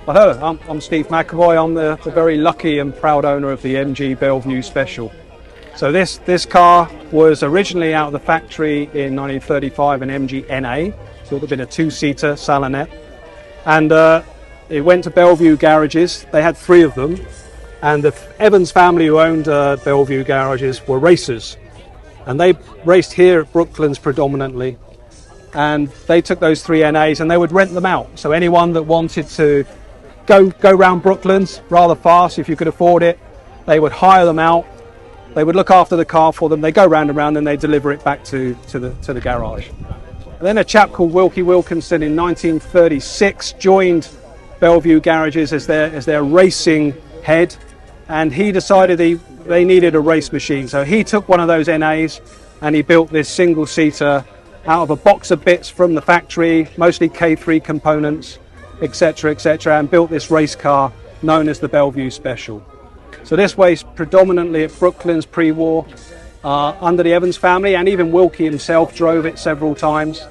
Well, hello, I'm Steve McAvoy. I'm the very lucky and proud owner of the MG Bellevue Special. So this car was originally out of the factory in 1935, an MG NA, so it would have been a two-seater salonette. And it went to Bellevue garages. They had 3 of them. And the Evans family who owned Bellevue garages were racers. And they raced here at Brooklands predominantly. And they took those 3 NAs and they would rent them out. So anyone that wanted to go round Brooklands rather fast, if you could afford it, they would hire them out. They would look after the car for them. They go round and round, and they deliver it back to the garage. And then a chap called Wilkie Wilkinson in 1936 joined Bellevue garages as their racing head, and he decided they needed a race machine. So he took one of those NAs and he built this single seater out of a box of bits from the factory, mostly K3 components, etc., and built this race car known as the Bellevue Special. So this raced predominantly at Brooklands pre-war under the Evans family, and even Wilkie himself drove it several times.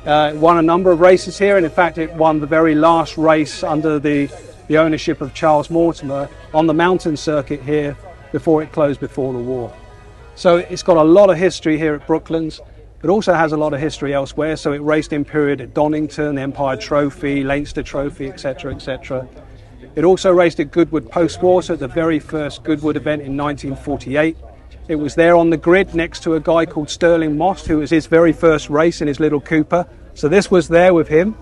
It won a number of races here, and in fact it won the very last race under the ownership of Charles Mortimer on the mountain circuit here before it closed before the war. So it's got a lot of history here at Brooklands. It also has a lot of history elsewhere, so it raced in period at Donington, Empire Trophy, Leinster Trophy, etc. It also raced at Goodwood post-war, so at the very first Goodwood event in 1948. It was there on the grid next to a guy called Sterling Moss, who was his very first race in his little Cooper. So this was there with him.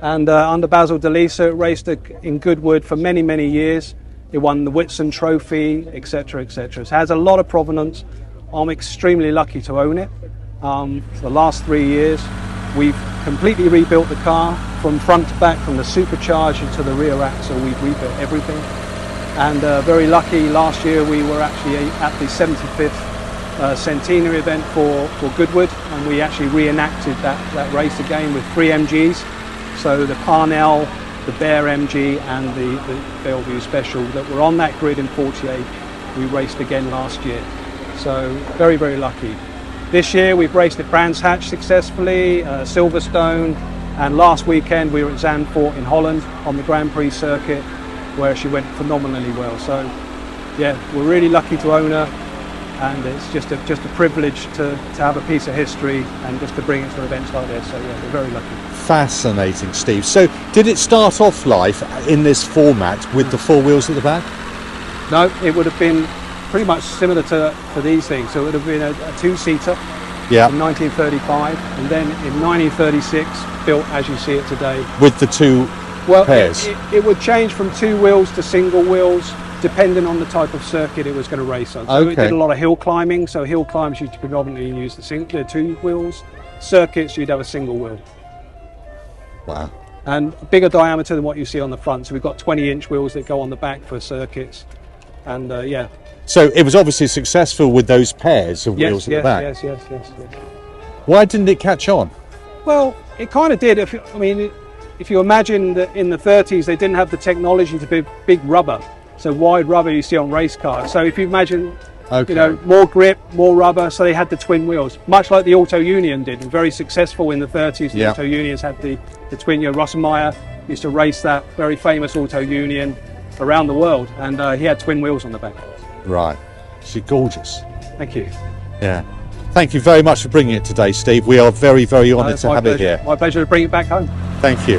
And under Basil DeLisa, it raced in Goodwood for many, many years. It won the Whitson Trophy, etc. So it has a lot of provenance. I'm extremely lucky to own it. For the last 3 years, we've completely rebuilt the car from front to back, from the supercharger to the rear axle. We've rebuilt everything, and very lucky. Last year we were actually at the 75th Centenary event for Goodwood, and we actually reenacted that race again with 3 MGs. So the Parnell, the Bear MG, and the Bellevue Special that were on that grid in 48. We raced again last year, so very, very lucky. This year we've raced at Brands Hatch successfully, Silverstone, and last weekend we were at Zandvoort in Holland on the Grand Prix circuit, where she went phenomenally well. So yeah, we're really lucky to own her, and it's just a privilege to have a piece of history and just to bring it to events like this. So yeah, we're very lucky. Fascinating, Steve. So did it start off life in this format with the 4 wheels at the back? No, it would have been pretty much similar to these things. So it would have been a two-seater in 1935, and then in 1936 built as you see it today. With the 2 pairs? It would change from 2 wheels to single wheels depending on the type of circuit it was going to race on. So it did a lot of hill climbing, so hill climbs you'd predominantly use the 2 wheels. Circuits you'd have a single wheel. Wow. And bigger diameter than what you see on the front, so we've got 20-inch wheels that go on the back for circuits, and yeah. So it was obviously successful with those pairs of wheels at the back. Yes. Why didn't it catch on? Well, it kind of did. If you imagine that in the 30s they didn't have the technology to be big rubber, so wide rubber you see on race cars. So if you imagine, more grip, more rubber, so they had the twin wheels, much like the Auto Union did, and very successful in the 30s. The Auto Unions had the twin. Rossenmeyer used to race that very famous Auto Union around the world, and he had twin wheels on the back. Right. She's gorgeous. Thank you. Yeah. Thank you very much for bringing it today, Steve. We are very, very honoured to have it here. My pleasure to bring it back home. Thank you.